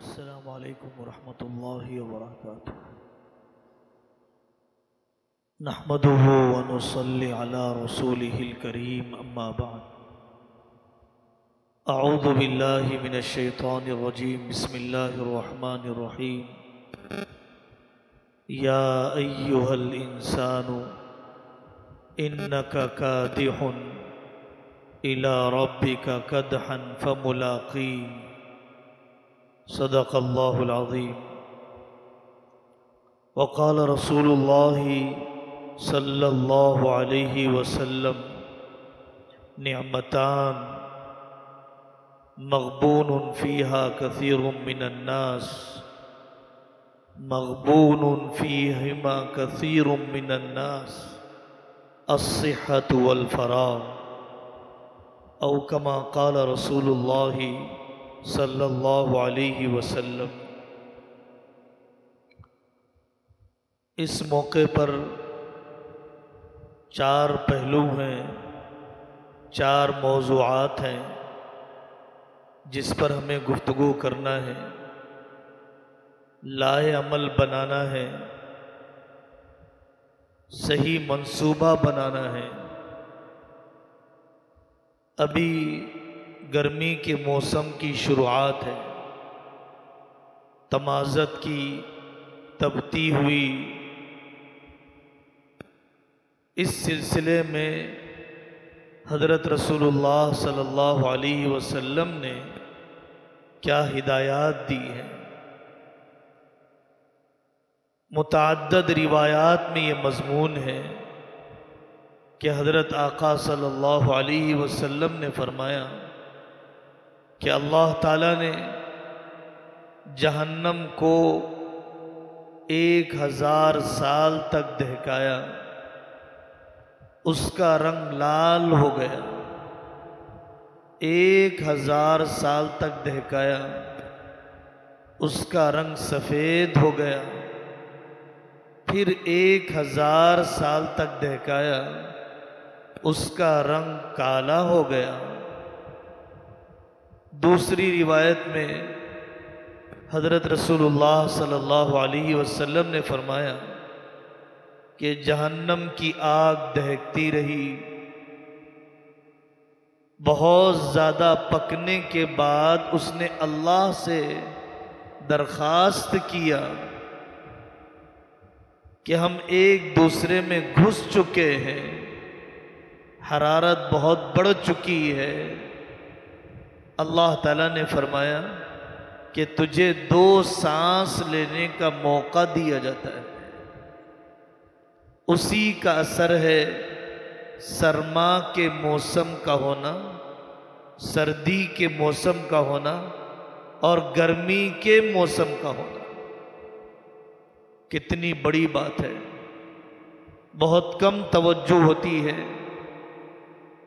السلام علیکم ورحمۃ اللہ وبرکاتہ۔ نحمده ونصلی علی رسوله الکریم، اما بعد۔ اعوذ باللہ من الشیطان الرجیم، بسم اللہ الرحمن الرحیم۔ یا ایہا الانسان انک کادح الی ربک کدحا فملاقیہ، صدق اللہ العظیم۔ وقال رسول اللہ صلی اللہ علیہ وسلم: نعمتان مغبون فیہا کثیر من الناس، مغبون فیہما کثیر من الناس، الصحۃ والفراغ، او کما قال رسول اللہ صلی اللہ علیہ وسلم۔ اس موقع پر چار پہلو ہیں، چار موضوعات ہیں جس پر ہمیں گفتگو کرنا ہے، لائے عمل بنانا ہے، صحیح منصوبہ بنانا ہے۔ ابھی گرمی کے موسم کی شروعات ہے، تمازت کی تبتی ہوئی۔ اس سلسلے میں حضرت رسول اللہ صلی اللہ علیہ وسلم نے کیا ہدایات دی ہیں؟ متعدد روایات میں یہ مضمون ہے کہ حضرت آقا صلی اللہ علیہ وسلم نے فرمایا کہ اللہ تعالیٰ نے جہنم کو 1000 سال تک دہکایا، اس کا رنگ لال ہو گیا۔ 1000 سال تک دہکایا، اس کا رنگ سفید ہو گیا۔ پھر 1000 سال تک دہکایا، اس کا رنگ کالا ہو گیا۔ دوسری روایت میں حضرت رسول اللہ صلی اللہ علیہ وسلم نے فرمایا کہ جہنم کی آگ دہکتی رہی، بہت زیادہ پکنے کے بعد اس نے اللہ سے درخواست کیا کہ ہم ایک دوسرے میں گھس چکے ہیں، حرارت بہت بڑھ چکی ہے۔ اللہ تعالیٰ نے فرمایا کہ تجھے 2 سانس لینے کا موقع دیا جاتا ہے، اسی کا اثر ہے سرما کے موسم کا ہونا، سردی کے موسم کا ہونا اور گرمی کے موسم کا ہونا۔ کتنی بڑی بات ہے، بہت کم توجہ ہوتی ہے۔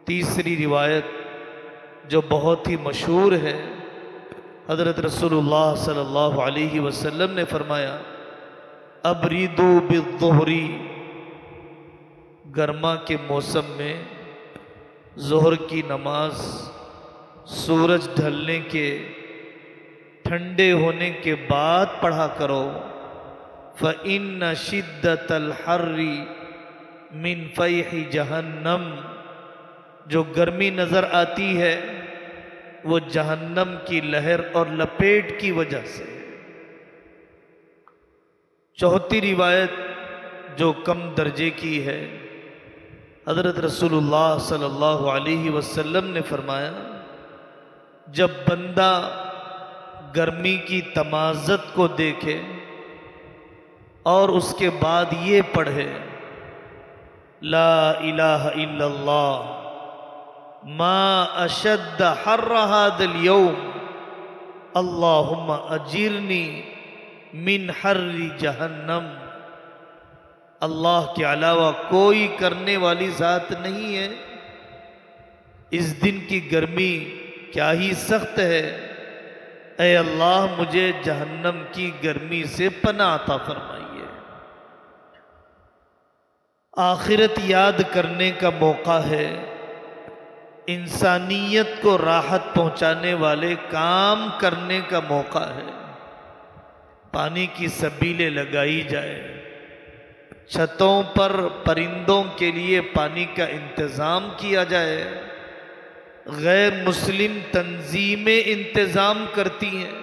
تیسری روایت جو بہت ہی مشہور ہے، حضرت رسول اللہ صلی اللہ علیہ وسلم نے فرمایا: ابریدو بالظہر، گرما کے موسم میں ظہر کی نماز سورج ڈھلنے کے ٹھنڈے ہونے کے بعد پڑھا کرو، فَإِنَّ شِدَّةَ الْحَرِّ مِنْ فَيْحِ جَهَنَّمْ، جو گرمی نظر آتی ہے وہ جہنم کی لہر اور لپیٹ کی وجہ سے۔ چوتھی روایت جو کم درجے کی ہے، حضرت رسول اللہ صلی اللہ علیہ وسلم نے فرمایا جب بندہ گرمی کی تمازت کو دیکھے اور اس کے بعد یہ پڑھے: لا الہ الا اللہ ما اشد حر هذا اليوم اللہم اجرنی من حر جہنم، اللہ کے علاوہ کوئی کرنے والی ذات نہیں ہے، اس دن کی گرمی کیا ہی سخت ہے، اے اللہ مجھے جہنم کی گرمی سے پناہ عطا فرمائیے۔ آخرت یاد کرنے کا موقع ہے، انسانیت کو راحت پہنچانے والے کام کرنے کا موقع ہے۔ پانی کی سبیلیں لگائی جائے، چھتوں پر پرندوں کے لیے پانی کا انتظام کیا جائے۔ غیر مسلم تنظیمیں انتظام کرتی ہیں،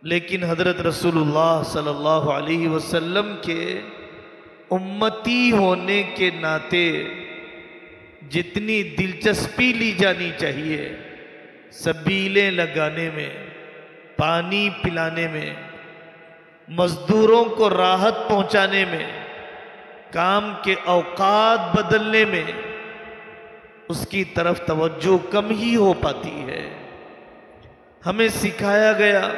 لیکن حضرت رسول اللہ صلی اللہ علیہ وسلم کے امتی ہونے کے ناطے جتنی دلچسپی لی جانی چاہیے سبیلیں لگانے میں، پانی پلانے میں، مزدوروں کو راحت پہنچانے میں، کام کے اوقات بدلنے میں، اس کی طرف توجہ کم ہی ہو پاتی ہے۔ ہمیں سکھایا گیا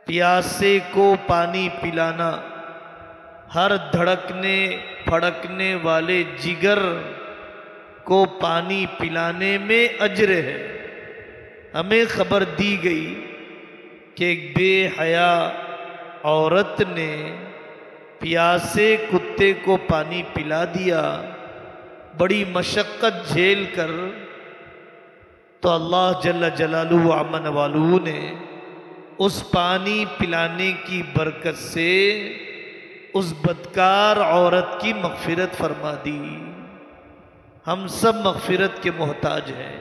پیاسے کو پانی پلانا ہر دھڑکنے پھڑکنے والے جگر کو پانی پلانے میں اجر ہے۔ ہمیں خبر دی گئی کہ ایک بے حیا عورت نے پیاسے کتے کو پانی پلا دیا، بڑی مشقت جھیل کر، تو اللہ جل جلالہ و عم نوالہ نے اس پانی پلانے کی برکت سے اس بدکار عورت کی مغفرت فرما دی۔ ہم سب مغفرت کے محتاج ہیں۔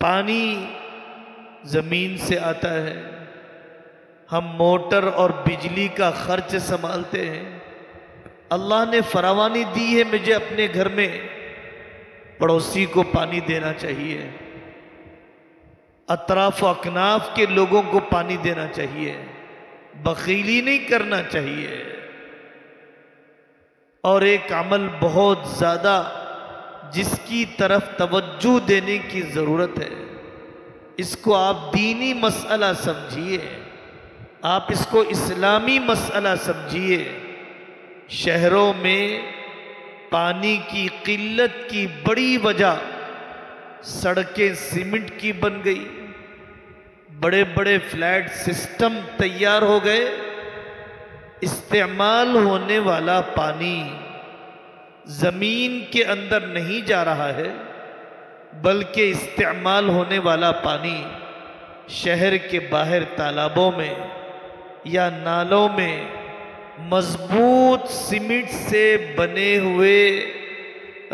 پانی زمین سے آتا ہے، ہم موٹر اور بجلی کا خرچ سنبھالتے ہیں۔ اللہ نے فراوانی دی ہے، مجھے اپنے گھر میں پڑوسی کو پانی دینا چاہیے، اطراف و اکناف کے لوگوں کو پانی دینا چاہیے، بخیلی نہیں کرنا چاہیے۔ اور ایک عمل بہت زیادہ جس کی طرف توجہ دینے کی ضرورت ہے، اس کو آپ دینی مسئلہ سمجھیے، آپ اس کو اسلامی مسئلہ سمجھیے۔ شہروں میں پانی کی قلت کی بڑی وجہ سڑکیں سیمنٹ کی بن گئی، بڑے بڑے فلیٹ سسٹم تیار ہو گئے، استعمال ہونے والا پانی زمین کے اندر نہیں جا رہا ہے، بلکہ استعمال ہونے والا پانی شہر کے باہر تالابوں میں یا نالوں میں مضبوط سیمنٹ سے بنے ہوئے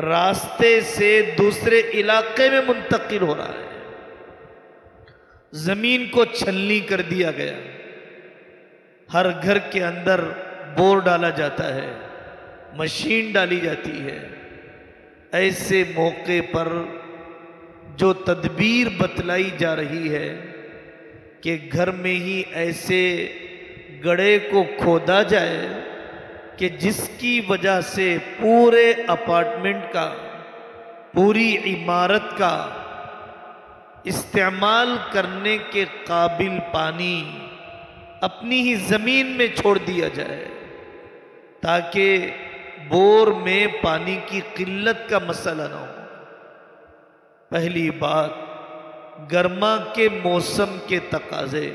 راستے سے دوسرے علاقے میں منتقل ہو رہا ہے۔ زمین کو چھلنی کر دیا گیا، ہر گھر کے اندر بور ڈالا جاتا ہے، مشین ڈالی جاتی ہے۔ ایسے موقع پر جو تدبیر بتلائی جا رہی ہے کہ گھر میں ہی ایسے گڑھے کو کھودا جائے کہ جس کی وجہ سے پورے اپارٹمنٹ کا، پوری عمارت کا استعمال کرنے کے قابل پانی اپنی ہی زمین میں چھوڑ دیا جائے، تاکہ بور میں پانی کی قلت کا مسئلہ نہ ہو۔ پہلی بات، گرما کے موسم کے تقاضے،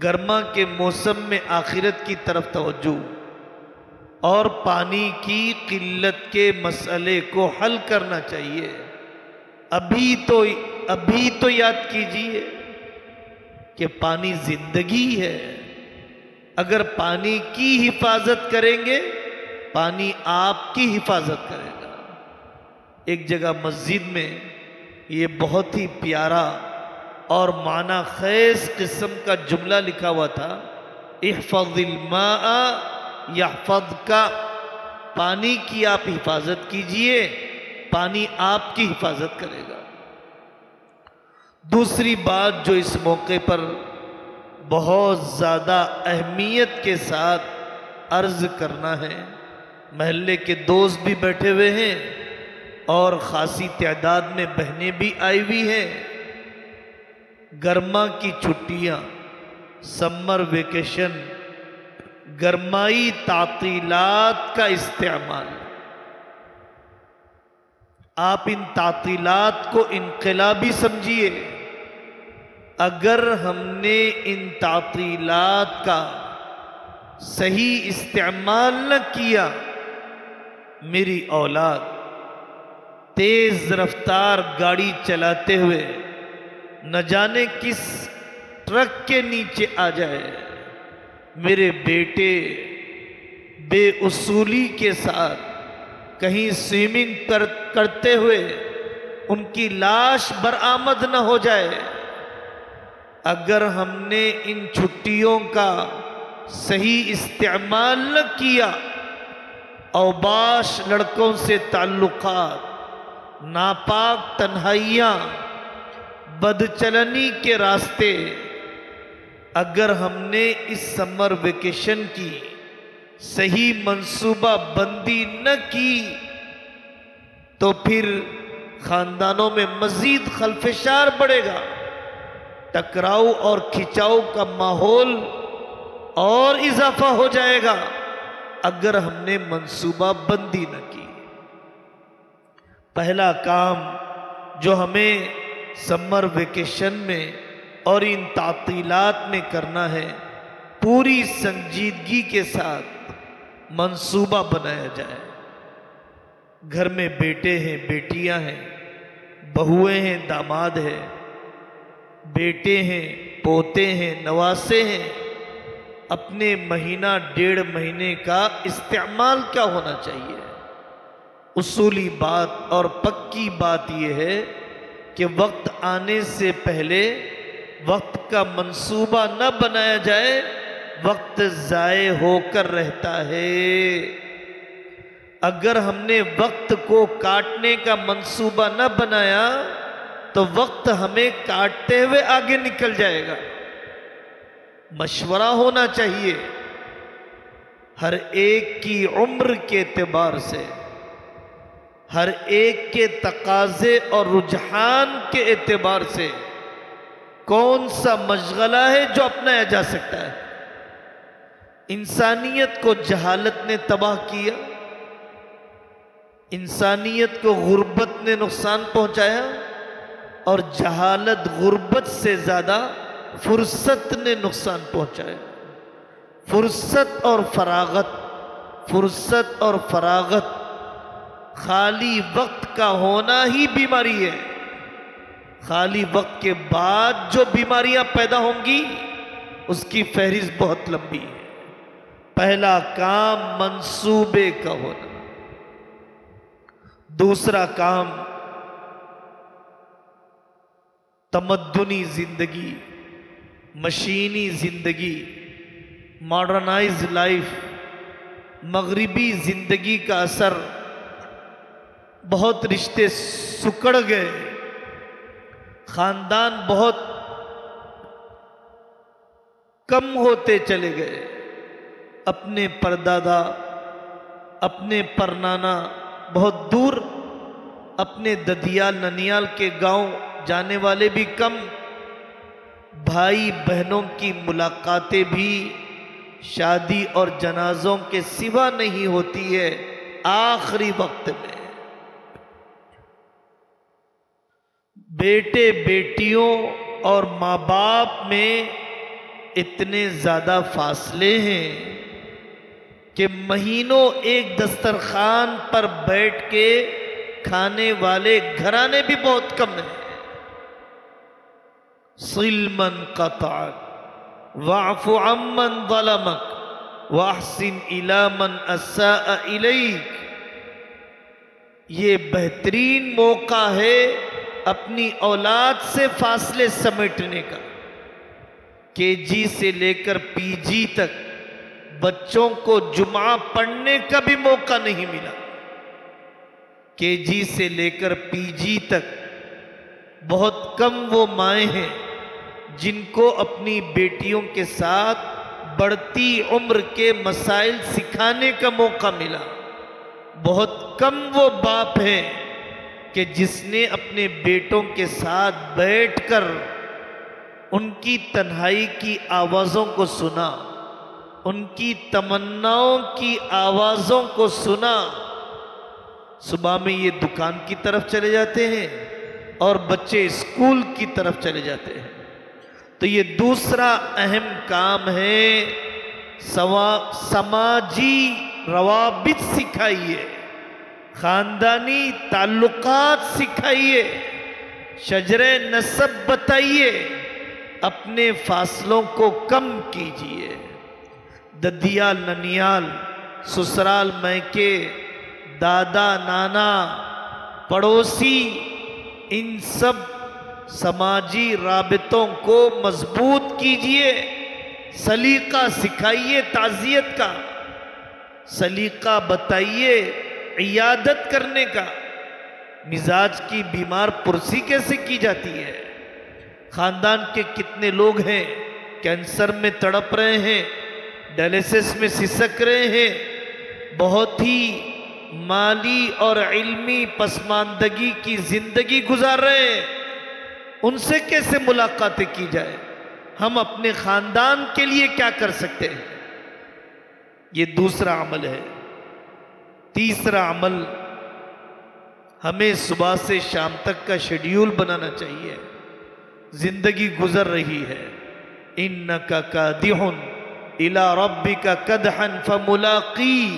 گرما کے موسم میں آخرت کی طرف توجہ اور پانی کی قلت کے مسئلے کو حل کرنا چاہیے۔ ابھی تو یاد کیجئے کہ پانی زندگی ہے۔ اگر پانی کی حفاظت کریں گے، پانی آپ کی حفاظت کرے گا۔ ایک جگہ مسجد میں یہ بہت ہی پیارا اور معنی خیز قسم کا جملہ لکھا ہوا تھا، احفظ الماء یحفظک، پانی کی آپ حفاظت کیجئے، پانی آپ کی حفاظت کرے گا۔ دوسری بات جو اس موقع پر بہت زیادہ اہمیت کے ساتھ عرض کرنا ہے، محلے کے دوست بھی بیٹھے ہوئے ہیں اور خاصی تعداد میں بہنیں بھی آئی ہوئی ہیں۔ گرما کی چھٹیاں، سمر ویکیشن، گرمائی تعطیلات کا استعمال، آپ ان تعطیلات کو انقلابی سمجھیے۔ اگر ہم نے ان تعطیلات کا صحیح استعمال نہ کیا، میری اولاد تیز رفتار گاڑی چلاتے ہوئے نہ جانے کس ٹرک کے نیچے آ جائے، میرے بیٹے بے اصولی کے ساتھ کہیں سوئمنگ کرتے ہوئے ان کی لاش برآمد نہ ہو جائے۔ اگر ہم نے ان چھٹیوں کا صحیح استعمال نہ کیا، اوباش لڑکوں سے تعلقات، ناپاک تنہائیاں، بدچلنی کے راستے، اگر ہم نے اس سمر ویکیشن کی صحیح منصوبہ بندی نہ کی تو پھر خاندانوں میں مزید خلفشار بڑھے گا، ٹکراؤ اور کھچاؤ کا ماحول اور اضافہ ہو جائے گا اگر ہم نے منصوبہ بندی نہ کی۔ پہلا کام جو ہمیں سمر ویکیشن میں اور ان تعطیلات میں کرنا ہے، پوری سنجیدگی کے ساتھ منصوبہ بنایا جائے۔ گھر میں بیٹے ہیں، بیٹیاں ہیں، بہویں ہیں، داماد ہیں، بیٹے ہیں، پوتے ہیں، نواسے ہیں، اپنے مہینہ 1.5 مہینے کا استعمال کیا ہونا چاہیے؟ اصولی بات اور پکی بات یہ ہے کہ وقت آنے سے پہلے وقت کا منصوبہ نہ بنایا جائے، وقت ضائع ہو کر رہتا ہے۔ اگر ہم نے وقت کو کاٹنے کا منصوبہ نہ بنایا تو وقت ہمیں کاٹتے ہوئے آگے نکل جائے گا۔ مشورہ ہونا چاہیے ہر ایک کی عمر کے اعتبار سے، ہر ایک کے تقاضے اور رجحان کے اعتبار سے کون سا مشغلہ ہے جو اپنایا جا سکتا ہے۔ انسانیت کو جہالت نے تباہ کیا، انسانیت کو غربت نے نقصان پہنچایا، اور جہالت غربت سے زیادہ فرصت نے نقصان پہنچایا۔ فرصت اور فراغت، خالی وقت کا ہونا ہی بیماری ہے۔ خالی وقت کے بعد جو بیماریاں پیدا ہوں گی اس کی فہرست بہت لمبی ہے۔ پہلا کام منصوبے کا ہونا، دوسرا کام تمدنی زندگی، مشینی زندگی، ماڈرنائز لائف، مغربی زندگی کا اثر، بہت رشتے سکڑ گئے، خاندان بہت کم ہوتے چلے گئے، اپنے پردادا، اپنے پرنانا بہت دور، اپنے ددیال ننیال کے گاؤں جانے والے بھی کم، بھائی بہنوں کی ملاقاتیں بھی شادی اور جنازوں کے سوا نہیں ہوتی ہے۔ آخری وقت میں بیٹے بیٹیوں اور ماں باپ میں اتنے زیادہ فاصلے ہیں کہ مہینوں ایک دسترخوان پر بیٹھ کے کھانے والے گھرانے بھی بہت کم ہیں۔ صل من قطعک واعف عمن ظلمک واحسن الی من اساء الیک۔ یہ بہترین موقع ہے اپنی اولاد سے فاصلے سمیٹنے کا۔ KG سے لے کر PG تک بچوں کو جمعہ پڑھنے کا بھی موقع نہیں ملا۔ KG سے لے کر PG تک بہت کم وہ مائیں ہیں جن کو اپنی بیٹیوں کے ساتھ بڑھتی عمر کے مسائل سکھانے کا موقع ملا۔ بہت کم وہ باپ ہیں کہ جس نے اپنے بیٹوں کے ساتھ بیٹھ کر ان کی تنہائی کی آوازوں کو سنا، ان کی تمناؤں کی آوازوں کو سنا۔ صبح میں یہ دکان کی طرف چلے جاتے ہیں اور بچے اسکول کی طرف چلے جاتے ہیں۔ تو یہ دوسرا اہم کام ہے، سماجی روابط سکھائیے، خاندانی تعلقات سکھائیے، شجرِ نسب بتائیے، اپنے فاصلوں کو کم کیجئے۔ ددیال ننیال، سسرال میکے، دادا نانا، پڑوسی، ان سب سماجی رابطوں کو مضبوط کیجئے۔ سلیقہ سکھائیے تعزیت کا، سلیقہ بتائیے عیادت کرنے کا۔ مزاج کی بیمار پرسی کیسے کی جاتی ہے؟ خاندان کے کتنے لوگ ہیں کینسر میں تڑپ رہے ہیں، ڈائلیسس میں سسک رہے ہیں، بہت ہی مالی اور علمی پسماندگی کی زندگی گزار رہے ہیں، ان سے کیسے ملاقاتیں کی جائے؟ ہم اپنے خاندان کے لیے کیا کر سکتے ہیں؟ یہ دوسرا عمل ہے۔ تیسرا عمل، ہمیں صبح سے شام تک کا شیڈیول بنانا چاہیے۔ زندگی گزر رہی ہے، اِنَّكَ كَادِحٌ إِلَىٰ رَبِّكَ كَدْحًا فَمُلَاقِي۔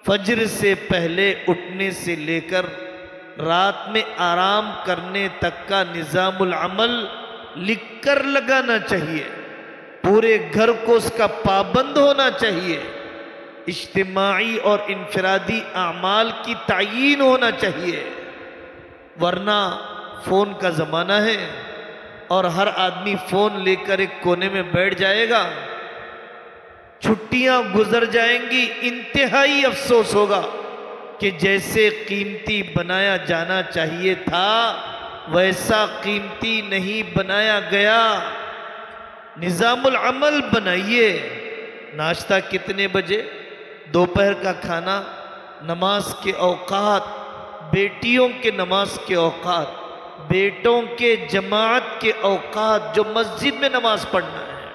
فجر سے پہلے اٹھنے سے لے کر رات میں آرام کرنے تک کا نظام العمل لکھ کر لگانا چاہیے۔ پورے گھر کو اس کا پابند ہونا چاہیے۔ اجتماعی اور انفرادی اعمال کی تعیین ہونا چاہیے، ورنہ فون کا زمانہ ہے اور ہر آدمی فون لے کر ایک کونے میں بیٹھ جائے گا، چھٹیاں گزر جائیں گی، انتہائی افسوس ہوگا کہ جیسے قیمتی بنایا جانا چاہیے تھا ویسا قیمتی نہیں بنایا گیا۔ نظام العمل بنائیے۔ ناشتہ کتنے بجے، دوپہر کا کھانا، نماز کے اوقات، بیٹیوں کے نماز کے اوقات، بیٹوں کے جماعت کے اوقات، جو مسجد میں نماز پڑھنا ہے۔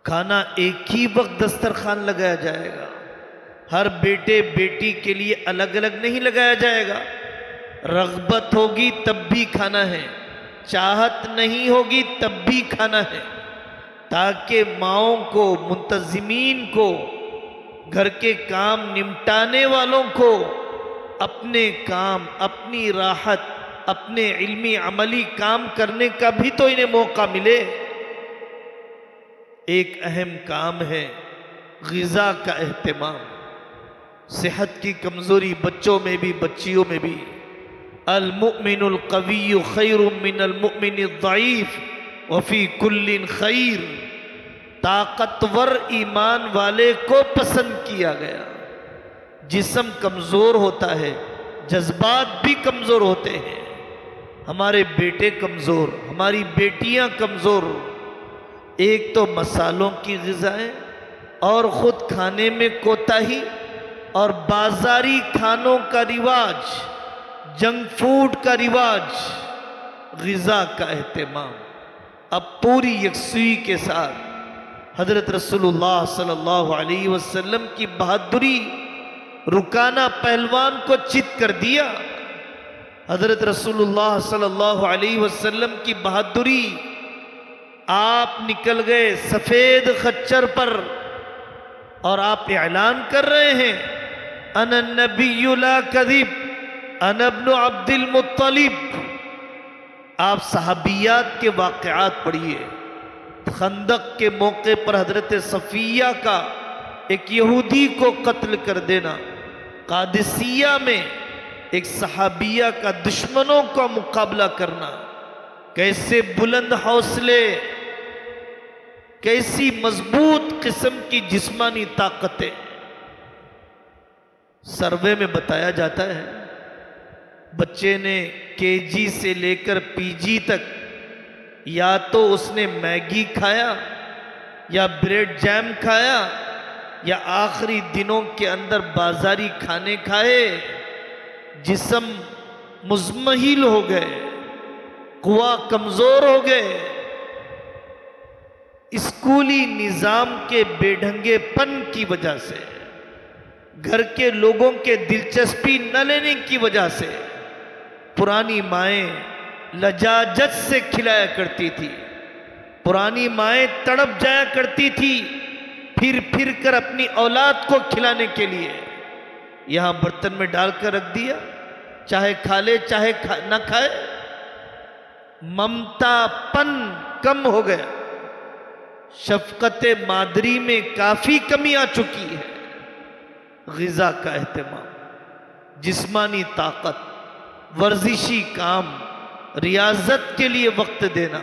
کھانا ایک ہی وقت دسترخوان لگایا جائے گا، ہر بیٹے بیٹی کے لیے الگ الگ نہیں لگایا جائے گا۔ رغبت ہوگی تب بھی کھانا ہے، چاہت نہیں ہوگی تب بھی کھانا ہے، تاکہ ماؤں کو، منتظمین کو، گھر کے کام نمٹانے والوں کو اپنے کام، اپنی راحت، اپنے علمی عملی کام کرنے کا بھی تو انہیں موقع ملے۔ ایک اہم کام ہے غذا کا اہتمام۔ صحت کی کمزوری بچوں میں بھی بچیوں میں بھی۔ المؤمن القوی خیر من المؤمن الضعیف وفی کل خیر۔ طاقتور ایمان والے کو پسند کیا گیا۔ جسم کمزور ہوتا ہے، جذبات بھی کمزور ہوتے ہیں۔ ہمارے بیٹے کمزور، ہماری بیٹیاں کمزور، ایک تو مسالوں کی غذائیں اور خود کھانے میں کوتاہی اور بازاری کھانوں کا رواج، جنک فوڈ کا رواج۔ غذا کا اہتمام اب پوری یکسوئی کے ساتھ حضرت رسول اللہ صلی اللہ علیہ وسلم کی بہادری رکانہ پہلوان کو چت کر دیا۔ حضرت رسول اللہ صلی اللہ علیہ وسلم کی بہادری، آپ نکل گئے سفید خچر پر اور آپ اعلان کر رہے ہیں انا النبی لا کذب انا ابن عبد المطلب۔ آپ صحابیات کے واقعات پڑھیے۔ خندق کے موقع پر حضرت صفیہ کا ایک یہودی کو قتل کر دینا، قادسیہ میں ایک صحابیہ کا دشمنوں کا مقابلہ کرنا، کیسے بلند حوصلے، کیسی مضبوط قسم کی جسمانی طاقتیں۔ سروے میں بتایا جاتا ہے بچے نے کے جی سے لے کر پی جی تک یا تو اس نے میگی کھایا یا بریڈ جیم کھایا یا آخری دنوں کے اندر بازاری کھانے کھائے، جسم مزمحل ہو گئے، قوا کمزور ہو گئے۔ اسکولی نظام کے بے ڈھنگے پن کی وجہ سے، گھر کے لوگوں کے دلچسپی نہ لینے کی وجہ سے، پرانی مائیں لجاجت سے کھلایا کرتی تھی، پرانی مائیں تڑپ جایا کرتی تھی پھر پھر کر اپنی اولاد کو کھلانے کے لیے۔ یہاں برتن میں ڈال کر رکھ دیا، چاہے کھا لے چاہے نہ کھائے۔ ممتا پن کم ہو گیا، شفقت مادری میں کافی کمی آ چکی ہے۔ غذا کا اہتمام، جسمانی طاقت، ورزشی کام، ریاضت کے لیے وقت دینا،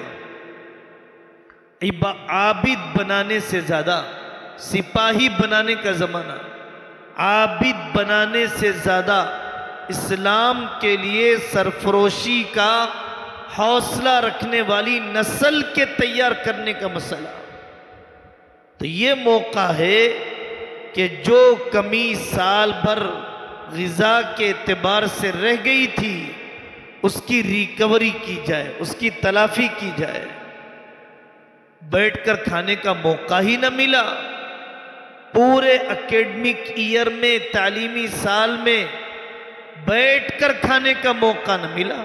عابد بنانے سے زیادہ سپاہی بنانے کا زمانہ، عابد بنانے سے زیادہ اسلام کے لیے سرفروشی کا حوصلہ رکھنے والی نسل کے تیار کرنے کا مسئلہ۔ تو یہ موقع ہے کہ جو کمی سال بھر غذا کے اعتبار سے رہ گئی تھی اس کی ریکوری کی جائے، اس کی تلافی کی جائے۔ بیٹھ کر کھانے کا موقع ہی نہ ملا، پورے اکیڈمک ایئر میں، تعلیمی سال میں بیٹھ کر کھانے کا موقع نہ ملا۔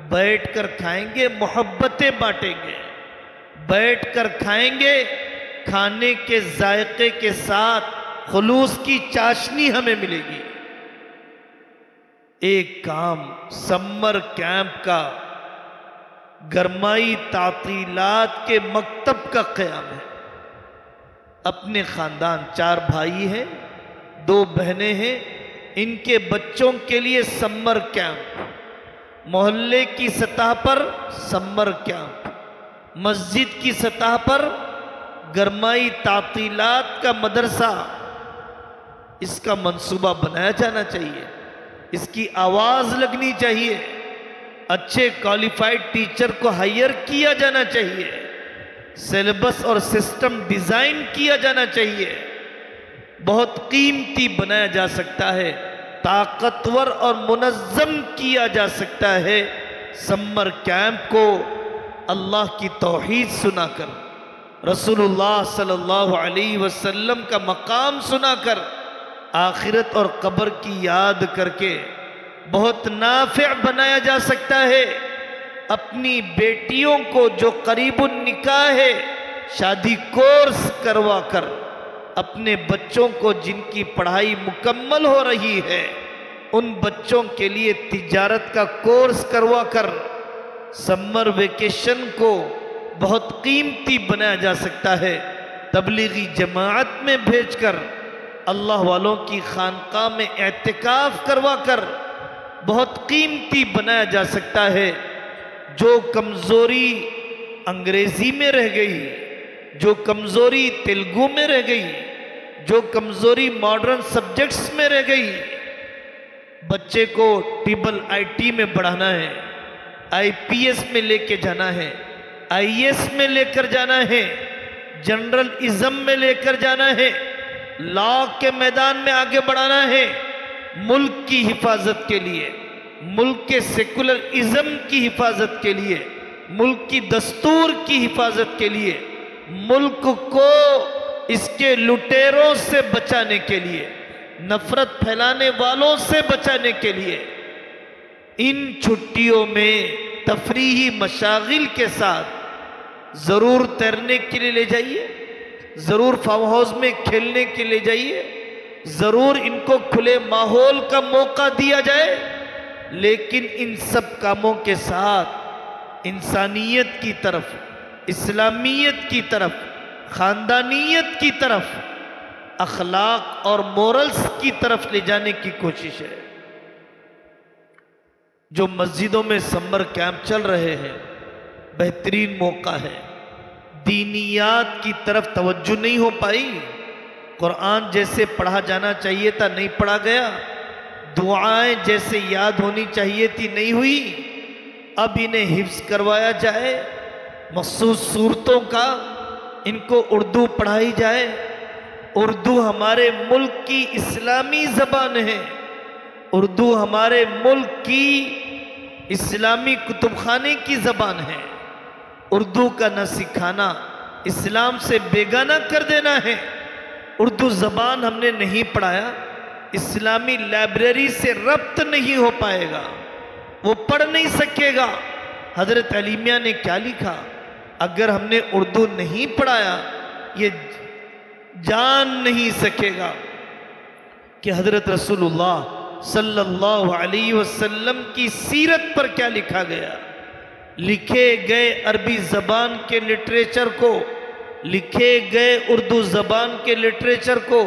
بیٹھ کر کھائیں گے، محبتیں بانٹیں گے، بیٹھ کر کھائیں گے، کھانے کے ذائقے کے ساتھ خلوص کی چاشنی ہمیں ملے گی۔ ایک کام سمر کیمپ کا، گرمائی تعطیلات کے مکتب کا قیام ہے۔ اپنے خاندان، 4 بھائی ہیں، 2 بہنیں ہیں، ان کے بچوں کے لیے سمر کیمپ، محلے کی سطح پر سمر کیمپ، مسجد کی سطح پر گرمائی تعطیلات کا مدرسہ، اس کا منصوبہ بنایا جانا چاہیے، اس کی آواز لگنی چاہیے، اچھے کوالیفائڈ ٹیچر کو ہائر کیا جانا چاہیے، سیلیبس اور سسٹم ڈیزائن کیا جانا چاہیے، بہت قیمتی بنایا جا سکتا ہے، طاقتور اور منظم کیا جا سکتا ہے سمر کیمپ کو اللہ کی توحید سنا کر، رسول اللہ صلی اللہ علیہ وسلم کا مقام سنا کر، آخرت اور قبر کی یاد کر کے بہت نافع بنایا جا سکتا ہے۔ اپنی بیٹیوں کو جو قریب النکاح ہے شادی کورس کروا کر، اپنے بچوں کو جن کی پڑھائی مکمل ہو رہی ہے ان بچوں کے لیے تجارت کا کورس کروا کر سمر ویکیشن کو بہت قیمتی بنایا جا سکتا ہے۔ تبلیغی جماعت میں بھیج کر، اللہ والوں کی خانقاہ میں اعتکاف کروا کر بہت قیمتی بنایا جا سکتا ہے۔ جو کمزوری انگریزی میں رہ گئی، جو کمزوری تیلگو میں رہ گئی، جو کمزوری ماڈرن سبجیکٹس میں رہ گئی، بچے کو ٹیبل IIT میں بڑھانا ہے، IPS میں لے کے جانا ہے، IAS میں لے کر جانا ہے، جنرل ازم میں لے کر جانا ہے، لا کے میدان میں آگے بڑھانا ہے، ملک کی حفاظت کے لیے، ملک کے سیکولر ازم کی حفاظت کے لیے، ملک کی دستور کی حفاظت کے لیے، ملک کو اس کے لٹیروں سے بچانے کے لیے، نفرت پھیلانے والوں سے بچانے کے لیے، ان چھٹیوں میں تفریحی مشاغل کے ساتھ ضرور تیرنے کے لیے لے جائیے، ضرور فارم ہاؤس میں کھیلنے کے لیے جائیے، ضرور ان کو کھلے ماحول کا موقع دیا جائے، لیکن ان سب کاموں کے ساتھ انسانیت کی طرف، اسلامیت کی طرف، خاندانیت کی طرف، اخلاق اور مورلز کی طرف لے جانے کی کوشش ہے۔ جو مسجدوں میں سمر کیمپ چل رہے ہیں بہترین موقع ہے، دینیات کی طرف توجہ نہیں ہو پائی، قرآن جیسے پڑھا جانا چاہیے تھا نہیں پڑھا گیا، دعائیں جیسے یاد ہونی چاہیے تھی نہیں ہوئی، اب انہیں حفظ کروایا جائے، مخصوص صورتوں کا ان کو اردو پڑھائی جائے۔ اردو ہمارے ملک کی اسلامی زبان ہے، اردو ہمارے ملک کی اسلامی کتب خانے کی زبان ہے، اردو کا نہ سکھانا اسلام سے بیگانہ کر دینا ہے۔ اردو زبان ہم نے نہیں پڑھایا، اسلامی لائبریری سے ربط نہیں ہو پائے گا، وہ پڑھ نہیں سکے گا۔ حضرت علیمیہ نے کیا لکھا؟ اگر ہم نے اردو نہیں پڑھایا یہ جان نہیں سکے گا کہ حضرت رسول اللہ صلی اللہ علیہ وسلم کی سیرت پر کیا لکھا گیا، لکھے گئے عربی زبان کے لٹریچر کو، لکھے گئے اردو زبان کے لٹریچر کو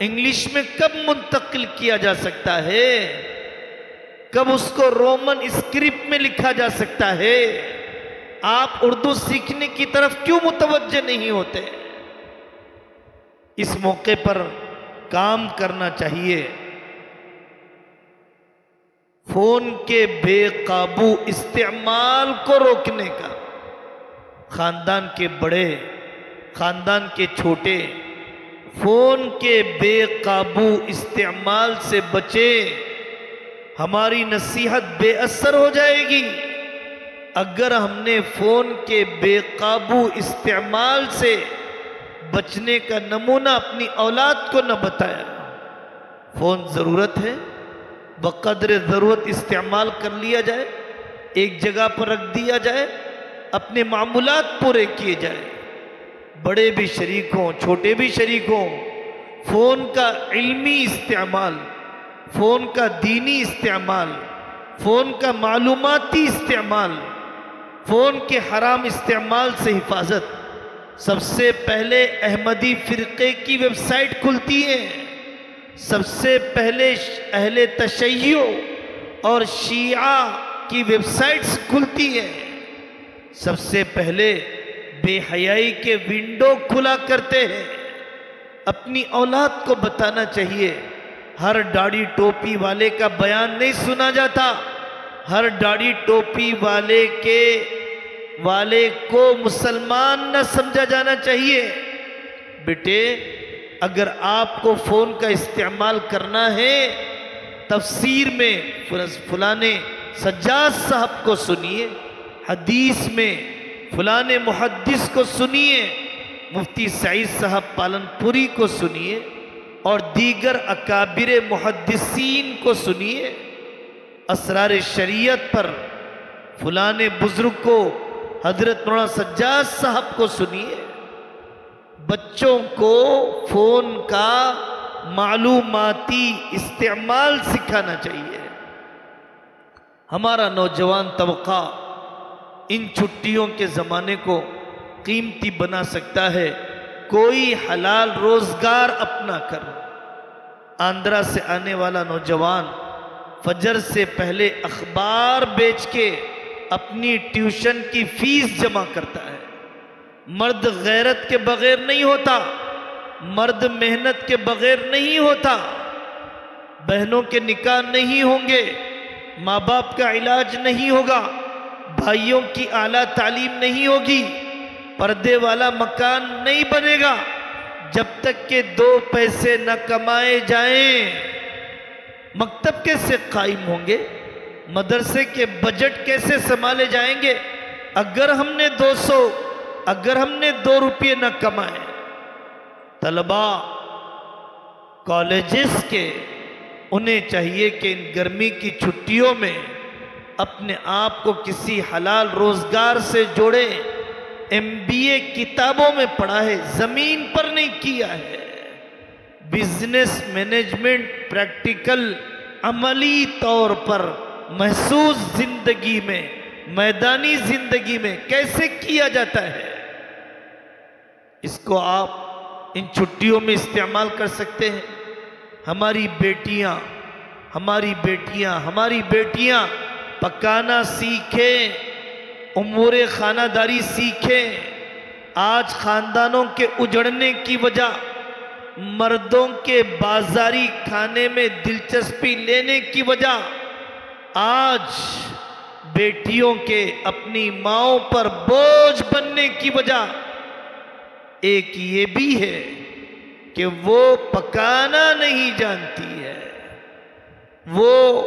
انگلش میں کب منتقل کیا جا سکتا ہے؟ کب اس کو رومن اسکرپٹ میں لکھا جا سکتا ہے؟ آپ اردو سیکھنے کی طرف کیوں متوجہ نہیں ہوتے؟ اس موقع پر کام کرنا چاہیے۔ فون کے بے قابو استعمال کو روکنے کا، خاندان کے بڑے، خاندان کے چھوٹے، فون کے بے قابو استعمال سے بچے۔ ہماری نصیحت بے اثر ہو جائے گی اگر ہم نے فون کے بے قابو استعمال سے بچنے کا نمونہ اپنی اولاد کو نہ بتایا۔ فون ضرورت ہے، بقدر ضرورت استعمال کر لیا جائے، ایک جگہ پر رکھ دیا جائے، اپنے معمولات پورے کیے جائے۔ بڑے بھی شریک ہوں، چھوٹے بھی شریک ہوں، فون کا علمی استعمال، فون کا دینی استعمال، فون کا معلوماتی استعمال، فون کے حرام استعمال سے حفاظت۔ سب سے پہلے احمدی فرقے کی ویب سائٹ کھلتی ہے، سب سے پہلے اہل تشیع اور شیعہ کی ویب سائٹس کھلتی ہیں، سب سے پہلے بے حیائی کے ونڈو کھلا کرتے ہیں۔ اپنی اولاد کو بتانا چاہیے، ہر داڑھی ٹوپی والے کا بیان نہیں سنا جاتا، ہر داڑھی ٹوپی والے کو مسلمان نہ سمجھا جانا چاہیے۔ بیٹے، اگر آپ کو فون کا استعمال کرنا ہے، تفسیر میں فلانے سجاد صاحب کو سنیے، حدیث میں فلانے محدث کو سنیے، مفتی سعید صاحب پالن پوری کو سنیے، اور دیگر اکابر محدثین کو سنیے۔ اسرار شریعت پر فلانے بزرگ کو، حضرت مولانا سجاد صاحب کو سنیے۔ بچوں کو فون کا معلوماتی استعمال سکھانا چاہیے۔ ہمارا نوجوان طبقہ ان چھٹیوں کے زمانے کو قیمتی بنا سکتا ہے، کوئی حلال روزگار اپنا کر۔ آندھرا سے آنے والا نوجوان فجر سے پہلے اخبار بیچ کے اپنی ٹیوشن کی فیس جمع کرتا ہے۔ مرد غیرت کے بغیر نہیں ہوتا، مرد محنت کے بغیر نہیں ہوتا۔ بہنوں کے نکاح نہیں ہوں گے، ماں باپ کا علاج نہیں ہوگا، بھائیوں کی اعلیٰ تعلیم نہیں ہوگی، پردے والا مکان نہیں بنے گا جب تک کہ 2 پیسے نہ کمائے جائیں۔ مکتب کیسے قائم ہوں گے؟ مدرسے کے بجٹ کیسے سنبھالے جائیں گے اگر ہم نے 2 روپے نہ کمائے؟ طلباء کالجز کے، انہیں چاہیے کہ ان گرمی کی چھٹیوں میں اپنے آپ کو کسی حلال روزگار سے جوڑے۔ MBA کتابوں میں پڑھا ہے، زمین پر نہیں کیا ہے۔ بزنس مینجمنٹ پریکٹیکل عملی طور پر محسوس زندگی میں، میدانی زندگی میں کیسے کیا جاتا ہے، اس کو آپ ان چھٹیوں میں استعمال کر سکتے ہیں۔ ہماری بیٹیاں پکانا سیکھیں، امور خانہ داری سیکھیں۔ آج خاندانوں کے اجڑنے کی وجہ مردوں کے بازاری کھانے میں دلچسپی لینے کی وجہ، آج بیٹیوں کے اپنی ماؤں پر بوجھ بننے کی وجہ ایک یہ بھی ہے کہ وہ پکانا نہیں جانتی ہے، وہ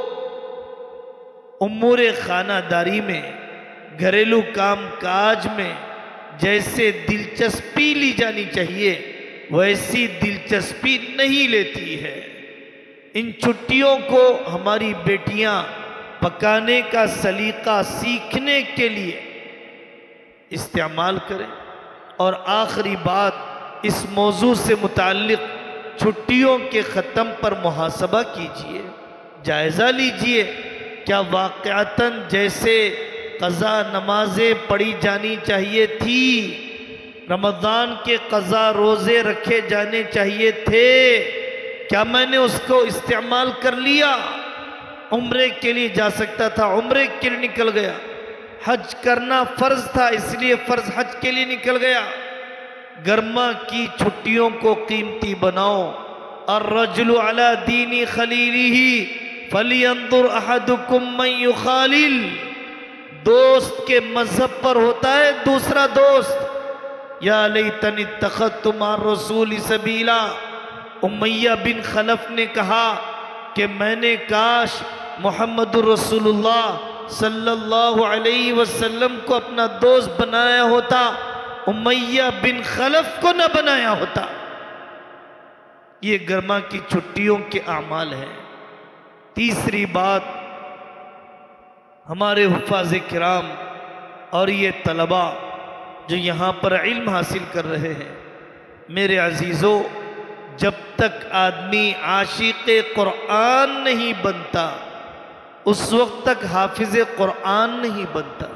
امور خانہ داری میں، گھریلو کام کاج میں جیسے دلچسپی لی جانی چاہیے ویسی دلچسپی نہیں لیتی ہے۔ ان چھٹیوں کو ہماری بیٹیاں پکانے کا سلیقہ سیکھنے کے لیے استعمال کریں۔ اور آخری بات، اس موضوع سے متعلق چھٹیوں کے ختم پر محاسبہ کیجئے، جائزہ لیجئے، کیا واقعتاً جیسے قضا نمازیں پڑھی جانی چاہیے تھی، رمضان کے قضا روزے رکھے جانے چاہیے تھے، کیا میں نے اس کو استعمال کر لیا؟ عمرے کے لیے جا سکتا تھا، عمرے کے لیے نکل گیا، حج کرنا فرض تھا اس لیے فرض حج کے لیے نکل گیا۔ گرما کی چھٹیوں کو قیمتی بناؤ۔ الرجل علی دین خلیلہ فلینظر احدکم من یخالل، دوست کے مذہب پر ہوتا ہے دوسرا دوست۔ یا لیتنی اتخذت مع الرسول سبیلا، امیہ بن خلف نے کہا کہ میں نے کاش محمد رسول اللہ صلی اللہ علیہ وسلم کو اپنا دوست بنایا ہوتا، امیہ بن خلف کو نہ بنایا ہوتا۔ یہ گرما کی چھٹیوں کے اعمال ہیں۔ تیسری بات، ہمارے حفاظ کرام اور یہ طلباء جو یہاں پر علم حاصل کر رہے ہیں، میرے عزیزو، جب تک آدمی عاشق قرآن نہیں بنتا اس وقت تک حافظ قرآن نہیں بنتا۔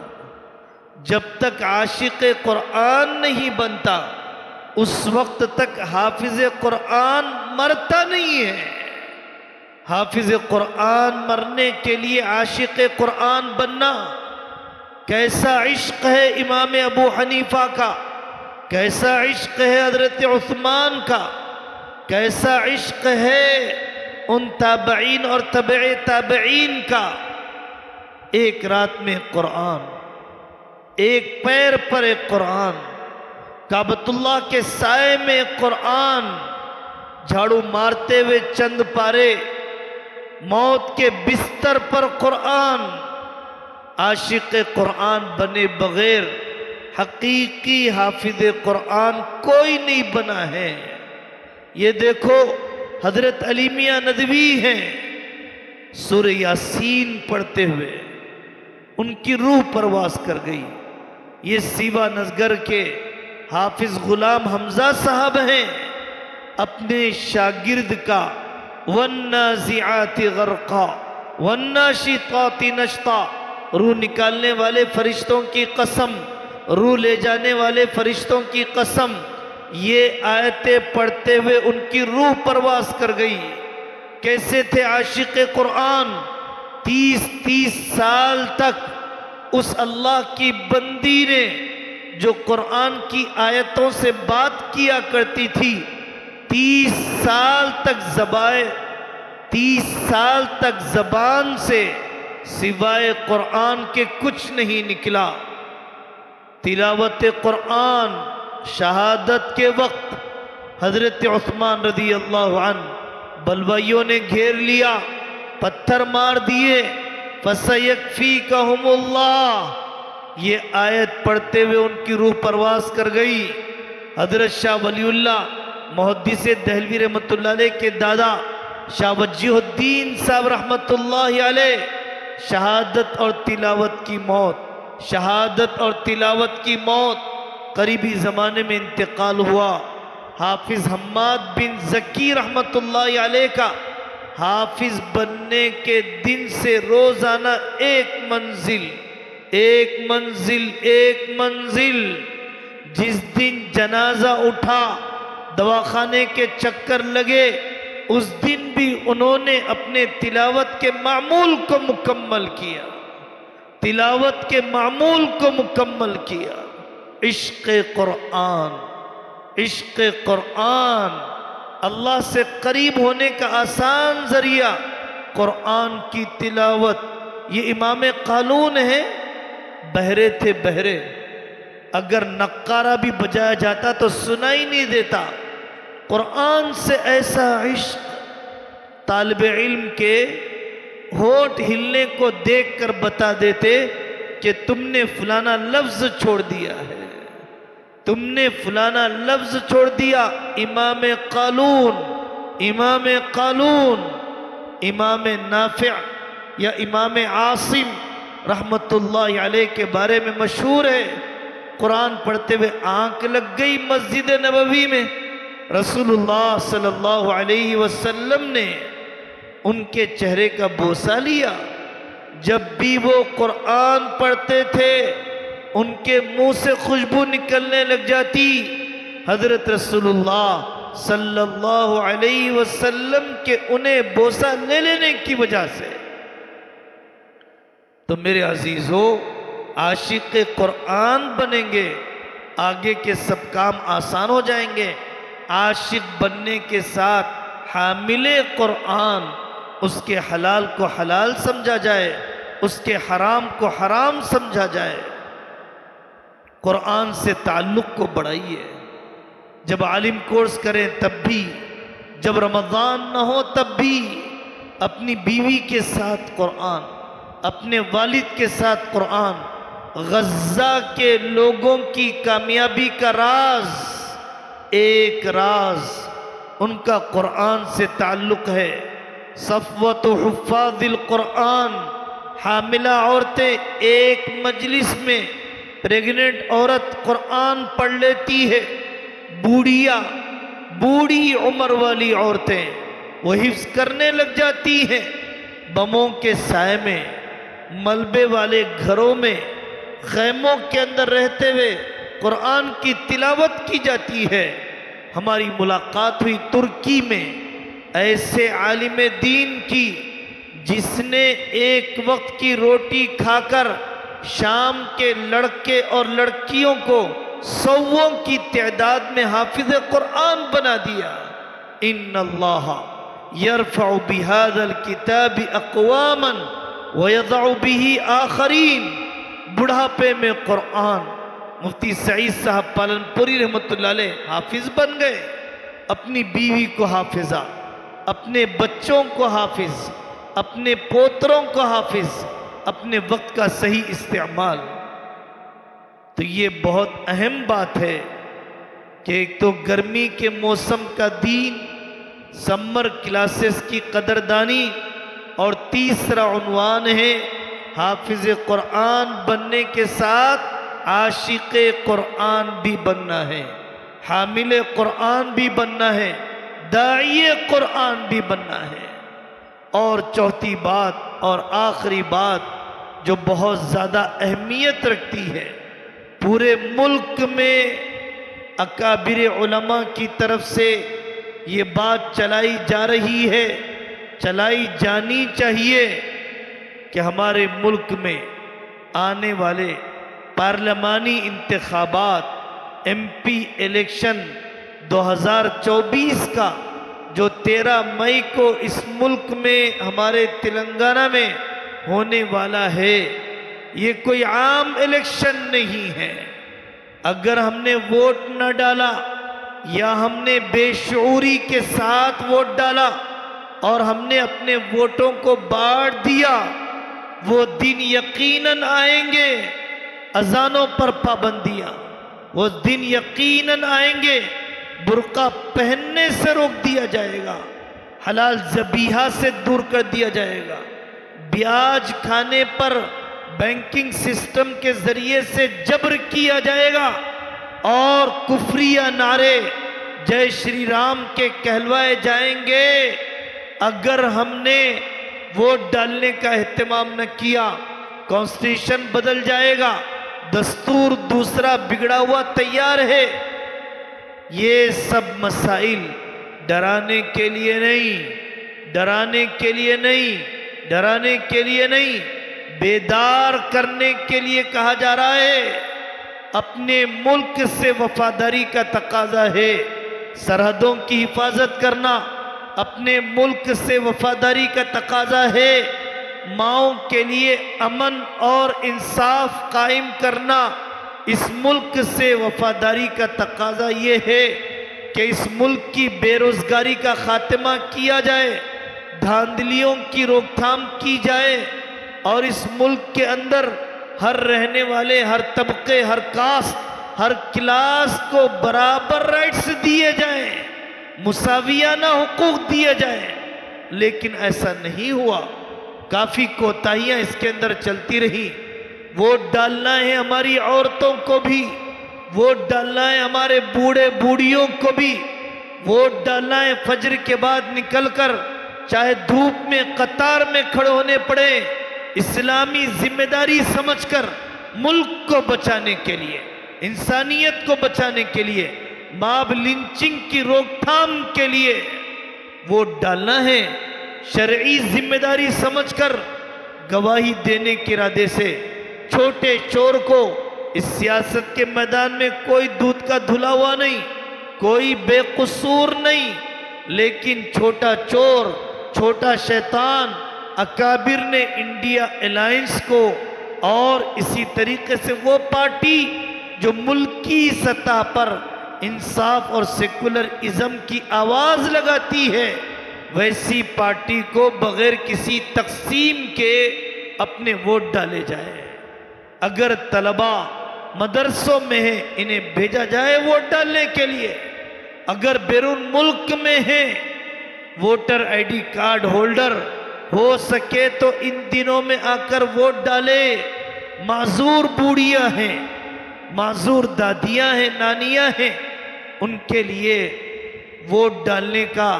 جب تک عاشق قرآن نہیں بنتا اس وقت تک حافظ قرآن مرتا نہیں ہے۔ حافظ قرآن مرنے کے لیے عاشق قرآن بننا، کیسا عشق ہے امام ابو حنیفہ کا، کیسا عشق ہے حضرت عثمان کا، کیسا عشق ہے ان تابعین اور تبع تابعین کا۔ ایک رات میں قرآن، ایک پیر پر ایک قرآن، کعبۃ اللہ کے سائے میں قرآن، جھاڑو مارتے ہوئے چند پارے، موت کے بستر پر قرآن۔ عاشق قرآن بنے بغیر حقیقی حافظ قرآن کوئی نہیں بنا ہے۔ یہ دیکھو حضرت علی میاں ندوی ہیں، سورہ یاسین پڑھتے ہوئے ان کی روح پرواز کر گئی۔ یہ سیوا نزگر کے حافظ غلام حمزہ صاحب ہیں، اپنے شاگرد کا وَالنَّازِعَاتِ غَرْقًا وَالنَّاشِطَاتِ نَشْطًا، روح نکالنے والے فرشتوں کی قسم، روح لے جانے والے فرشتوں کی قسم، یہ آیتیں پڑھتے ہوئے ان کی روح پرواز کر گئی۔ کیسے تھے عاشق قرآن؟ 30 سال تک اس اللہ کی بندی نے جو قرآن کی آیتوں سے بات کیا کرتی تھی، 30 سال تک زبان سے سوائے قرآن کے کچھ نہیں نکلا۔ تلاوت قرآن شہادت کے وقت حضرت عثمان رضی اللہ عنہ بلوائیوں نے گھیر لیا، پتھر مار دیے۔ فَسَيَكْفِيكَهُمُ اللَّهُ، یہ آیت پڑھتے ہوئے ان کی روح پرواز کر گئی۔ حضرت شاہ ولی اللہ محدث دہلوی رحمت اللہ علیہ کے دادا شاہ وجیہ الدین صاحب رحمت اللہ علیہ، شہادت اور تلاوت کی موت، شہادت اور تلاوت کی موت، قریبی زمانے میں انتقال ہوا۔ حافظ حماد بن زکی رحمت اللہ علیہ کا حافظ بننے کے دن سے روزانہ ایک منزل، جس دن جنازہ اٹھا، دواخانے کے چکر لگے، اس دن بھی انہوں نے اپنے تلاوت کے معمول کو مکمل کیا، تلاوت کے معمول کو مکمل کیا۔ عشق قرآن، عشق قرآن، اللہ سے قریب ہونے کا آسان ذریعہ قرآن کی تلاوت۔ یہ امام قالون ہے، بہرے تھے بہرے، اگر نقارہ بھی بجایا جاتا تو سنائی نہیں دیتا۔ قرآن سے ایسا عشق، طالب علم کے ہونٹ ہلنے کو دیکھ کر بتا دیتے کہ تم نے فلانا لفظ چھوڑ دیا ہے، تم نے فلانا لفظ چھوڑ دیا۔ امام قالون، امام نافع یا امام عاصم رحمت اللہ علیہ کے بارے میں مشہور ہے، قرآن پڑھتے ہوئے آنکھ لگ گئی مسجد نبوی میں۔ رسول اللہ صلی اللہ علیہ وسلم نے ان کے چہرے کا بوسہ لیا، جب بھی وہ قرآن پڑھتے تھے ان کے منہ سے خوشبو نکلنے لگ جاتی حضرت رسول اللہ صلی اللہ علیہ وسلم کے انہیں بوسہ لے لینے کی وجہ سے۔ تو میرے عزیزو، عاشق قرآن بنیں گے، آگے کے سب کام آسان ہو جائیں گے۔ عاشق بننے کے ساتھ حامل قرآن، اس کے حلال کو حلال سمجھا جائے، اس کے حرام کو حرام سمجھا جائے۔ قرآن سے تعلق کو بڑھائیے، جب عالم کورس کریں تب بھی، جب رمضان نہ ہو تب بھی اپنی بیوی کے ساتھ قرآن، اپنے والد کے ساتھ قرآن۔ غزہ کے لوگوں کی کامیابی کا راز، ایک راز ان کا قرآن سے تعلق ہے۔ صفوت حفاظ القرآن، حاملہ عورتیں ایک مجلس میں پریگننٹ عورت قرآن پڑھ لیتی ہے، بوڑھی عمر والی عورتیں وہ حفظ کرنے لگ جاتی ہیں۔ بموں کے سائے میں، ملبے والے گھروں میں، خیموں کے اندر رہتے ہوئے قرآن کی تلاوت کی جاتی ہے۔ ہماری ملاقات ہوئی ترکی میں ایسے عالم دین کی جس نے ایک وقت کی روٹی کھا کر شام کے لڑکے اور لڑکیوں کو سووں کی تعداد میں حافظ قرآن بنا دیا۔ ان اللہ یرفع بہذا الکتاب اقواما ویضع بہ آخرین۔ بڑھاپے میں قرآن، مفتی سعید صاحب پالنپوری رحمۃ اللہ علیہ حافظ بن گئے، اپنی بیوی کو حافظہ، اپنے بچوں کو حافظ، اپنے پوتروں کو حافظ، اپنے وقت کا صحیح استعمال۔ تو یہ بہت اہم بات ہے کہ ایک تو گرمی کے موسم کا دین، سمر کلاسز کی قدردانی، اور تیسرا عنوان ہے حافظ قرآن بننے کے ساتھ عاشق قرآن بھی بننا ہے، حامل قرآن بھی بننا ہے، داعی قرآن بھی بننا ہے۔ اور چوتھی بات اور آخری بات جو بہت زیادہ اہمیت رکھتی ہے، پورے ملک میں اکابر علماء کی طرف سے یہ بات چلائی جا رہی ہے، چلائی جانی چاہیے کہ ہمارے ملک میں آنے والے پارلیمانی انتخابات، ایم پی الیکشن 2024 کا جو 13 مئی کو اس ملک میں ہمارے تلنگانہ میں ہونے والا ہے، یہ کوئی عام الیکشن نہیں ہے۔ اگر ہم نے ووٹ نہ ڈالا یا ہم نے بے شعوری کے ساتھ ووٹ ڈالا اور ہم نے اپنے ووٹوں کو بانٹ دیا، وہ دن یقیناً آئیں گے، اذانوں پر پابندیاں، وہ دن یقیناً آئیں گے، برقع پہننے سے روک دیا جائے گا، حلال ذبیحہ سے دور کر دیا جائے گا، بیاج کھانے پر بینکنگ سسٹم کے ذریعے سے جبر کیا جائے گا، اور کفریہ نعرے جے شری رام کے کہلوائے جائیں گے۔ اگر ہم نے ووٹ ڈالنے کا اہتمام نہ کیا، کانسٹیٹیوشن بدل جائے گا، دستور دوسرا بگڑا ہوا تیار ہے۔ یہ سب مسائل ڈرانے کے لیے نہیں، ڈرانے کے لیے نہیں، ڈرانے کے لیے نہیں، بیدار کرنے کے لیے کہا جا رہا ہے۔ اپنے ملک سے وفاداری کا تقاضا ہے، سرحدوں کی حفاظت کرنا اپنے ملک سے وفاداری کا تقاضا ہے، ماؤں کے لیے امن اور انصاف قائم کرنا اس ملک سے وفاداری کا تقاضا یہ ہے کہ اس ملک کی بے روزگاری کا خاتمہ کیا جائے، دھاندلیوں کی روک تھام کی جائے، اور اس ملک کے اندر ہر رہنے والے، ہر طبقے، ہر کاسٹ، ہر کلاس کو برابر رائٹس دیے جائیں، مساویانہ حقوق دیے جائیں۔ لیکن ایسا نہیں ہوا، کافی کوتاہیاں اس کے اندر چلتی رہی۔ ووٹ ڈالنا ہے ہماری عورتوں کو بھی، ووٹ ڈالنا ہے ہمارے بوڑھے بوڑھیوں کو بھی، ووٹ ڈالنا ہے فجر کے بعد نکل کر، چاہے دھوپ میں قطار میں کھڑے ہونے پڑے، اسلامی ذمہ داری سمجھ کر ملک کو بچانے کے لیے، انسانیت کو بچانے کے لیے، ماب لنچنگ کی روک تھام کے لیے ووٹ ڈالنا ہے، شرعی ذمہ داری سمجھ کر گواہی دینے کے ارادے سے چھوٹے چور کو اس سیاست کے میدان میں کوئی دودھ کا دھلا ہوا نہیں، کوئی بے قصور نہیں، لیکن چھوٹا چور، چھوٹا شیطان اکابر نے انڈیا الائنس کو اور اسی طریقے سے وہ پارٹی جو ملکی سطح پر انصاف اور سیکولرازم کی آواز لگاتی ہے، ویسی پارٹی کو بغیر کسی تقسیم کے اپنے ووٹ ڈالے جائے۔ اگر طلبہ مدرسوں میں ہیں انہیں بھیجا جائے ووٹ ڈالنے کے لیے، اگر بیرون ملک میں ہیں voter I D card holder ہو سکے تو ان دنوں میں آ کر ووٹ ڈالے۔ معذور بوڑھیاں ہیں، معذور دادیاں ہیں، نانیاں ہیں، ان کے لیے ووٹ ڈالنے کا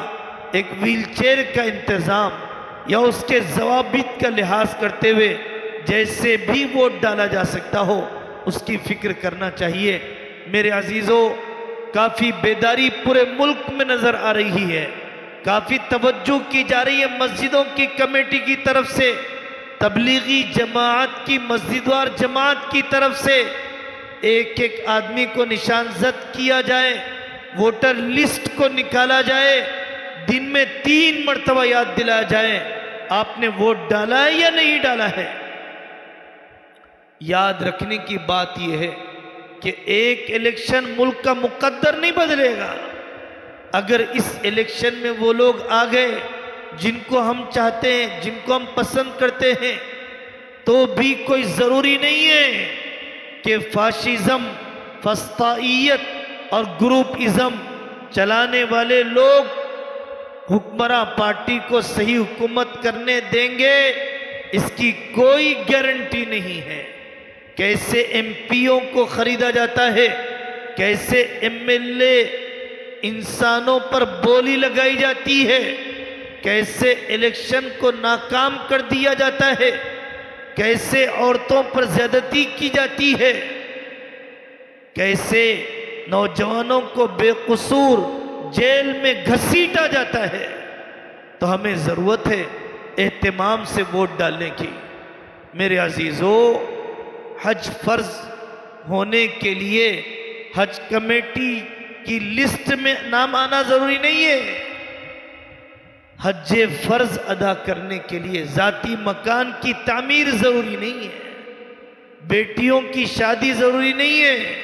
ایک ویل چیئر کا انتظام یا اس کے ضوابط کا لحاظ کرتے ہوئے جیسے بھی ووٹ ڈالا جا سکتا ہو اس کی فکر کرنا چاہیے۔ میرے عزیزو، کافی بیداری پورے ملک میں نظر آ رہی ہے، کافی توجہ کی جا رہی ہے مسجدوں کی کمیٹی کی طرف سے، تبلیغی جماعت کی مسجدوار جماعت کی طرف سے ایک ایک آدمی کو نشان زد کیا جائے، ووٹر لسٹ کو نکالا جائے، دن میں 3 مرتبہ یاد دلایا جائے آپ نے ووٹ ڈالا ہے یا نہیں ڈالا ہے۔ یاد رکھنے کی بات یہ ہے کہ ایک الیکشن ملک کا مقدر نہیں بدلے گا۔ اگر اس الیکشن میں وہ لوگ آ گئے جن کو ہم چاہتے ہیں، جن کو ہم پسند کرتے ہیں، تو بھی کوئی ضروری نہیں ہے کہ فاشزم، فسطائیت اور گروپ ازم چلانے والے لوگ حکمراں پارٹی کو صحیح حکومت کرنے دیں گے، اس کی کوئی گارنٹی نہیں ہے۔ کیسے ایم پیوں کو خریدا جاتا ہے، کیسے ایم ایل اے انسانوں پر بولی لگائی جاتی ہے، کیسے الیکشن کو ناکام کر دیا جاتا ہے، کیسے عورتوں پر زیادتی کی جاتی ہے، کیسے نوجوانوں کو بے قصور جیل میں گھسیٹا جاتا ہے، تو ہمیں ضرورت ہے اہتمام سے ووٹ ڈالنے کی۔ میرے عزیزو، حج فرض ہونے کے لیے حج کمیٹی کی لسٹ میں نام آنا ضروری نہیں ہے۔ حج فرض ادا کرنے کے لیے ذاتی مکان کی تعمیر ضروری نہیں ہے، بیٹیوں کی شادی ضروری نہیں ہے۔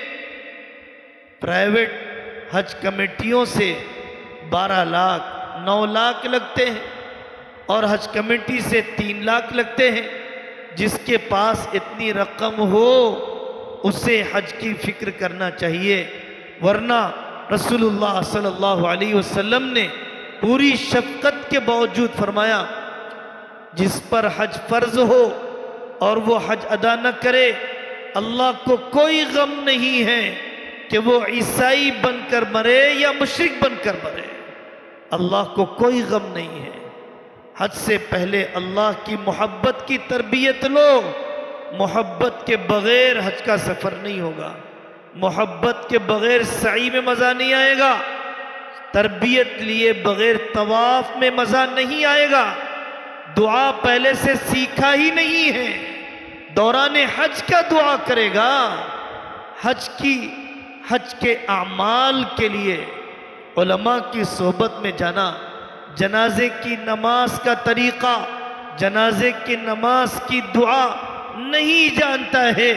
پرائیویٹ حج کمیٹیوں سے 12 لاکھ 9 لاکھ لگتے ہیں اور حج کمیٹی سے 3 لاکھ لگتے ہیں۔ جس کے پاس اتنی رقم ہو اسے حج کی فکر کرنا چاہیے، ورنہ رسول اللہ صلی اللہ علیہ وسلم نے پوری شفقت کے باوجود فرمایا جس پر حج فرض ہو اور وہ حج ادا نہ کرے، اللہ کو کوئی غم نہیں ہے کہ وہ عیسائی بن کر مرے یا مشرک بن کر مرے، اللہ کو کوئی غم نہیں ہے۔ حج سے پہلے اللہ کی محبت کی تربیت لو، محبت کے بغیر حج کا سفر نہیں ہوگا، محبت کے بغیر سعی میں مزہ نہیں آئے گا، تربیت لیے بغیر طواف میں مزہ نہیں آئے گا، دعا پہلے سے سیکھا ہی نہیں ہے، دوران حج کا دعا کرے گا۔ حج کے اعمال کے لیے علماء کی صحبت میں جانا، جنازے کی نماز کا طریقہ، جنازے کی نماز کی دعا نہیں جانتا ہے،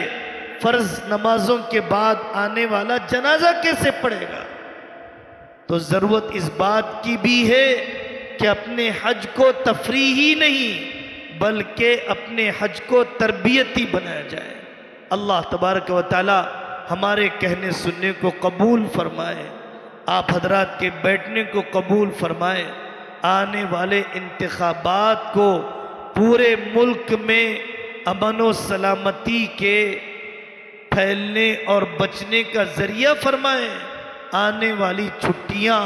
فرض نمازوں کے بعد آنے والا جنازہ کیسے پڑھے گا؟ تو ضرورت اس بات کی بھی ہے کہ اپنے حج کو تفریحی نہیں بلکہ اپنے حج کو تربیتی بنایا جائے۔ اللہ تبارک و تعالی ہمارے کہنے سننے کو قبول فرمائے، آپ حضرات کے بیٹھنے کو قبول فرمائے، آنے والے انتخابات کو پورے ملک میں امن و سلامتی کے پھیلنے اور بچنے کا ذریعہ فرمائے، آنے والی چھٹیاں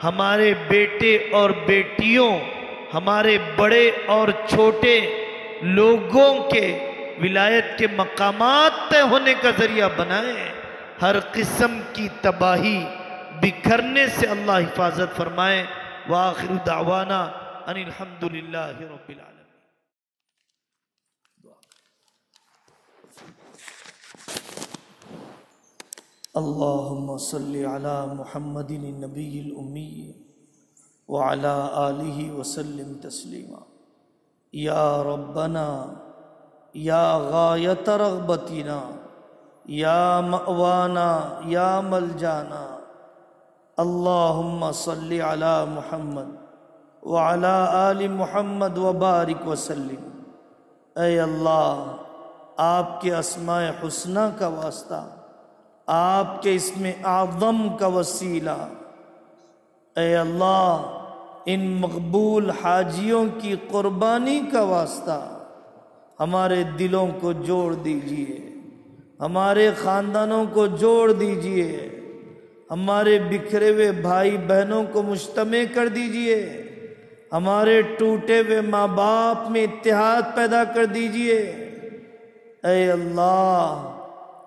ہمارے بیٹے اور بیٹیوں، ہمارے بڑے اور چھوٹے لوگوں کے ولایت کے مقامات طے ہونے کا ذریعہ بنائے، ہر قسم کی تباہی بکھرنے سے اللہ حفاظت فرمائے۔ وآخر دعوانا ان الحمدللہ رب العالمین۔ اللہم صلی علی محمد النبی الامی وعلی آلہ وسلم تسلیما۔ یا ربنا یا غایت رغبتنا یا مأوانا یا ملجانا، اللہم صلی علی محمد وعلی آل محمد وبارک وسلم۔ اے اللہ، آپ کے اسماء حسنہ کا واسطہ، آپ کے اسم اعظم کا وسیلہ، اے اللہ ان مقبول حاجیوں کی قربانی کا واسطہ ہمارے دلوں کو جوڑ دیجئے، ہمارے خاندانوں کو جوڑ دیجئے، ہمارے بکھرے ہوئے بھائی بہنوں کو مجتمع کر دیجئے، ہمارے ٹوٹے ہوئے ماں باپ میں اتحاد پیدا کر دیجئے۔ اے اللہ،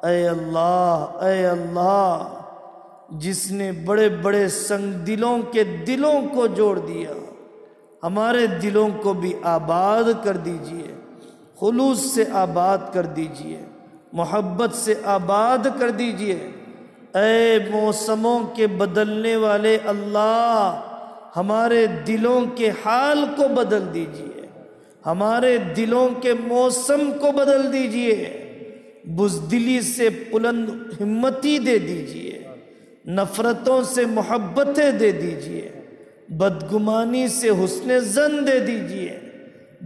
اے اللہ، اے اللہ، جس نے بڑے بڑے سنگ دلوں کے دلوں کو جوڑ دیا، ہمارے دلوں کو بھی آباد کر دیجئے، خلوص سے آباد کر دیجئے، محبت سے آباد کر دیجئے۔ اے موسموں کے بدلنے والے اللہ، ہمارے دلوں کے حال کو بدل دیجئے، ہمارے دلوں کے موسم کو بدل دیجئے، بزدلی سے بلند ہمتی دے دیجئے، نفرتوں سے محبتیں دے دیجئے، بدگمانی سے حسن ظن دے دیجئے،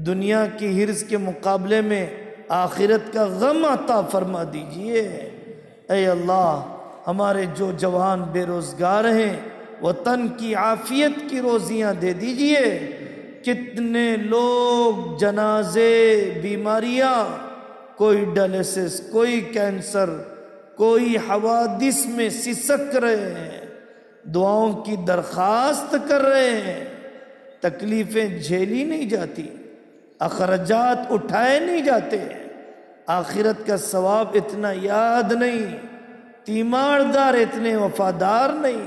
دنیا کی حرص کے مقابلے میں آخرت کا غم عطا فرما دیجئے۔ اے اللہ، ہمارے جو جوان بے روزگار ہیں، وطن کی عافیت کی روزیاں دے دیجئے۔ کتنے لوگ جنازے، بیماریاں، کوئی ڈائلسس، کوئی کینسر، کوئی حوادث میں سسک رہے ہیں، دعاؤں کی درخواست کر رہے ہیں، تکلیفیں جھیلی نہیں جاتی، اخراجات اٹھائے نہیں جاتے، آخرت کا ثواب اتنا یاد نہیں، تیماردار اتنے وفادار نہیں۔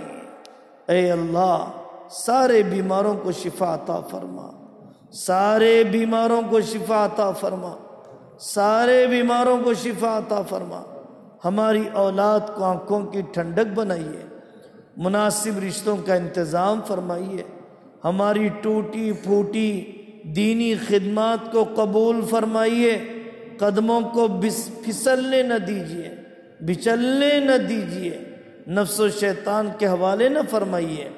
اے اللہ، سارے بیماروں کو شفا عطا فرما، سارے بیماروں کو شفا عطا فرما، سارے بیماروں کو شفا عطا فرما۔ ہماری اولاد کو آنکھوں کی ٹھنڈک بنائیے، مناسب رشتوں کا انتظام فرمائیے، ہماری ٹوٹی پھوٹی دینی خدمات کو قبول فرمائیے، قدموں کو پھسلنے نہ دیجیے، بچلنے نہ دیجیے، نفس و شیطان کے حوالے نہ فرمائیے،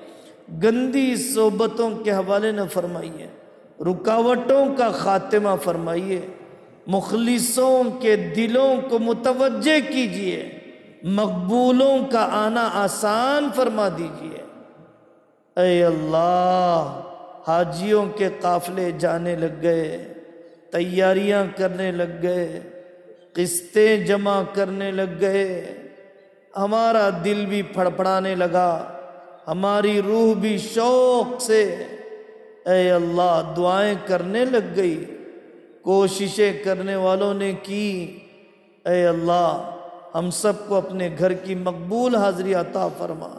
گندی صحبتوں کے حوالے نہ فرمائیے، رکاوٹوں کا خاتمہ فرمائیے، مخلصوں کے دلوں کو متوجہ کیجیے، مقبولوں کا آنا آسان فرما دیجیے۔ اے اللہ، حاجیوں کے قافلے جانے لگ گئے، تیاریاں کرنے لگ گئے، قسطیں جمع کرنے لگ گئے، ہمارا دل بھی پھڑپڑانے لگا، ہماری روح بھی شوق سے اے اللہ دعائیں کرنے لگ گئی، کوششیں کرنے والوں نے کی۔ اے اللہ، ہم سب کو اپنے گھر کی مقبول حاضری عطا فرما،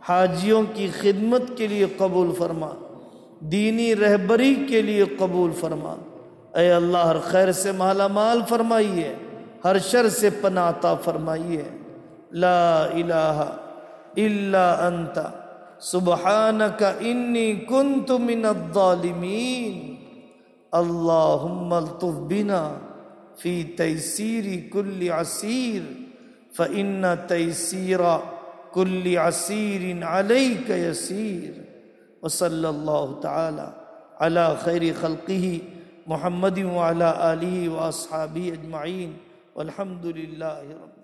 حاجیوں کی خدمت کے لیے قبول فرما، دینی رہبری کے لیے قبول فرما۔ اے اللہ، ہر خیر سے مالا مال فرمائیے، ہر شر سے پناہ عطا فرمائیے۔ لا الہ الا انت سبحانک انی کنت من الظالمین۔ اللہم الطف بنا فی تیسیر کل عسیر فإن تیسیر کل عسیر علیک یسیر۔ وصلی اللہ تعالی علی خیر خلقہ محمد وعلی آلہ واصحابہ اجمعین والحمد للہ رب